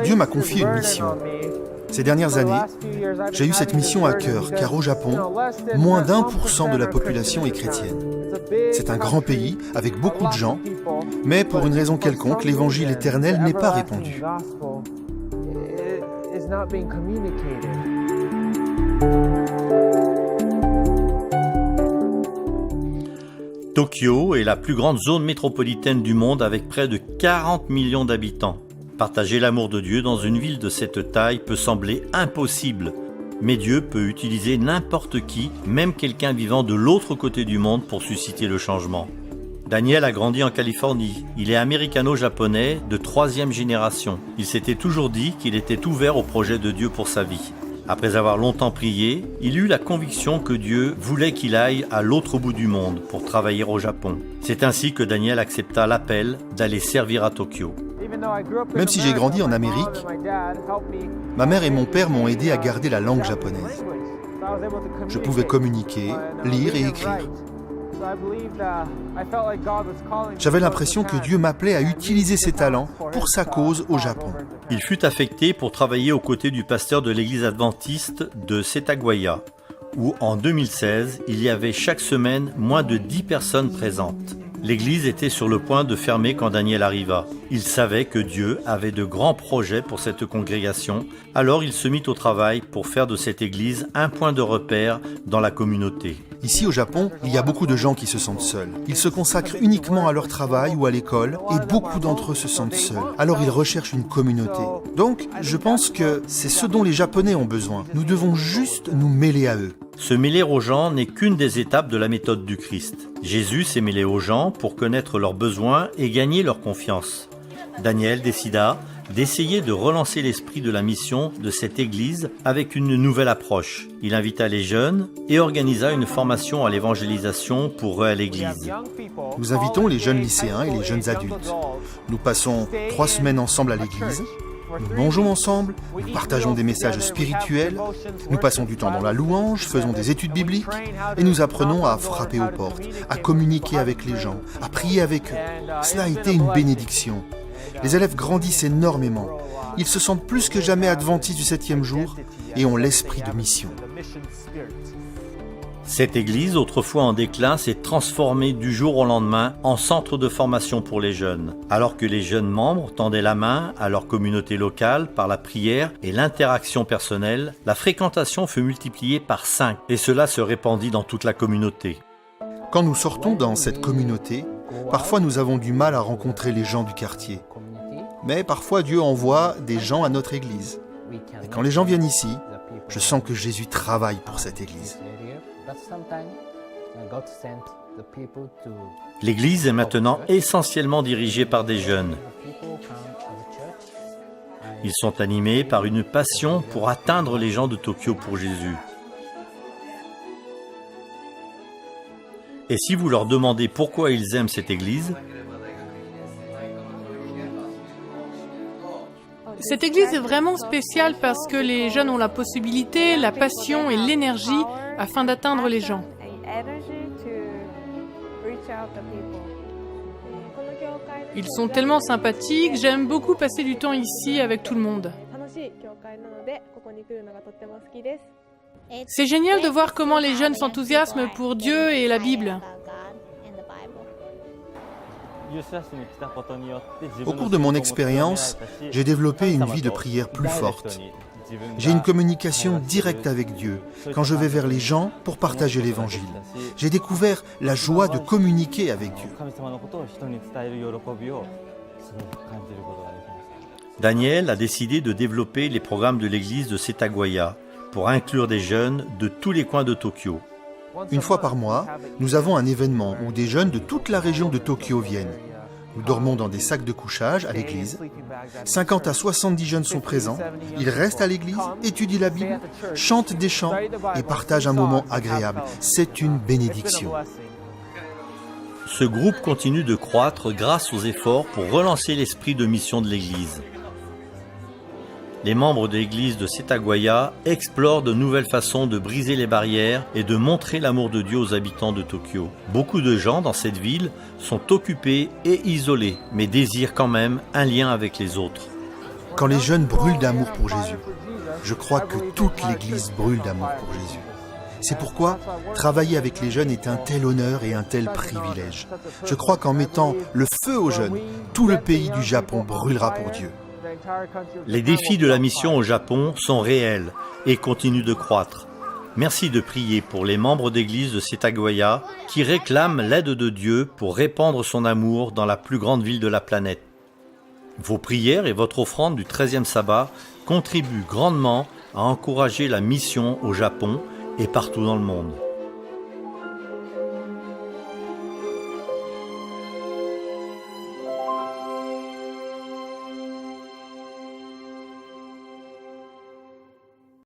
Dieu m'a confié une mission. Ces dernières années, j'ai eu cette mission à cœur, car au Japon, moins d'1% de la population est chrétienne. C'est un grand pays, avec beaucoup de gens, mais pour une raison quelconque, l'évangile éternel n'est pas répandu. Tokyo est la plus grande zone métropolitaine du monde avec près de 40 millions d'habitants. Partager l'amour de Dieu dans une ville de cette taille peut sembler impossible, mais Dieu peut utiliser n'importe qui, même quelqu'un vivant de l'autre côté du monde, pour susciter le changement. Daniel a grandi en Californie. Il est américano-japonais de 3e génération. Il s'était toujours dit qu'il était ouvert au projet de Dieu pour sa vie. Après avoir longtemps prié, il eut la conviction que Dieu voulait qu'il aille à l'autre bout du monde pour travailler au Japon. C'est ainsi que Daniel accepta l'appel d'aller servir à Tokyo. Même si j'ai grandi en Amérique, ma mère et mon père m'ont aidé à garder la langue japonaise. Je pouvais communiquer, lire et écrire. J'avais l'impression que Dieu m'appelait à utiliser ses talents pour sa cause au Japon. Il fut affecté pour travailler aux côtés du pasteur de l'église adventiste de Setagwaya, où en 2016, il y avait chaque semaine moins de 10 personnes présentes. L'église était sur le point de fermer quand Daniel arriva. Il savait que Dieu avait de grands projets pour cette congrégation, alors il se mit au travail pour faire de cette église un point de repère dans la communauté. Ici au Japon, il y a beaucoup de gens qui se sentent seuls. Ils se consacrent uniquement à leur travail ou à l'école et beaucoup d'entre eux se sentent seuls. Alors ils recherchent une communauté. Donc, je pense que c'est ce dont les Japonais ont besoin. Nous devons juste nous mêler à eux. Se mêler aux gens n'est qu'une des étapes de la méthode du Christ. Jésus s'est mêlé aux gens pour connaître leurs besoins et gagner leur confiance. Daniel décida d'essayer de relancer l'esprit de la mission de cette église avec une nouvelle approche. Il invita les jeunes et organisa une formation à l'évangélisation pour eux à l'église. Nous invitons les jeunes lycéens et les jeunes adultes. Nous passons 3 semaines ensemble à l'église. Nous mangeons ensemble, nous partageons des messages spirituels, nous passons du temps dans la louange, faisons des études bibliques et nous apprenons à frapper aux portes, à communiquer avec les gens, à prier avec eux. Cela a été une bénédiction. Les élèves grandissent énormément. Ils se sentent plus que jamais adventistes du 7e jour et ont l'esprit de mission. Cette église, autrefois en déclin, s'est transformée du jour au lendemain en centre de formation pour les jeunes. Alors que les jeunes membres tendaient la main à leur communauté locale par la prière et l'interaction personnelle, la fréquentation fut multipliée par 5 et cela se répandit dans toute la communauté. Quand nous sortons dans cette communauté, parfois nous avons du mal à rencontrer les gens du quartier. Mais parfois Dieu envoie des gens à notre église. Et quand les gens viennent ici, je sens que Jésus travaille pour cette église. L'église est maintenant essentiellement dirigée par des jeunes. Ils sont animés par une passion pour atteindre les gens de Tokyo pour Jésus. Et si vous leur demandez pourquoi ils aiment cette église, cette église est vraiment spéciale parce que les jeunes ont la possibilité, la passion et l'énergie afin d'atteindre les gens. Ils sont tellement sympathiques, j'aime beaucoup passer du temps ici avec tout le monde. C'est génial de voir comment les jeunes s'enthousiasment pour Dieu et la Bible. Au cours de mon expérience, j'ai développé une vie de prière plus forte. J'ai une communication directe avec Dieu quand je vais vers les gens pour partager l'Évangile. J'ai découvert la joie de communiquer avec Dieu. Daniel a décidé de développer les programmes de l'église de Setagwaya pour inclure des jeunes de tous les coins de Tokyo. Une fois par mois, nous avons un événement où des jeunes de toute la région de Tokyo viennent. Nous dormons dans des sacs de couchage à l'église. 50 à 70 jeunes sont présents. Ils restent à l'église, étudient la Bible, chantent des chants et partagent un moment agréable. C'est une bénédiction. Ce groupe continue de croître grâce aux efforts pour relancer l'esprit de mission de l'église. Les membres de l'église de Setagwaya explorent de nouvelles façons de briser les barrières et de montrer l'amour de Dieu aux habitants de Tokyo. Beaucoup de gens dans cette ville sont occupés et isolés, mais désirent quand même un lien avec les autres. quand les jeunes brûlent d'amour pour Jésus. Je crois que toute l'Église brûle d'amour pour Jésus. C'est pourquoi travailler avec les jeunes est un tel honneur et un tel privilège. Je crois qu'en mettant le feu aux jeunes, tout le pays du Japon brûlera pour Dieu. Les défis de la mission au Japon sont réels et continuent de croître. Merci de prier pour les membres d'église de Setagaya qui réclament l'aide de Dieu pour répandre son amour dans la plus grande ville de la planète. Vos prières et votre offrande du 13e sabbat contribuent grandement à encourager la mission au Japon et partout dans le monde.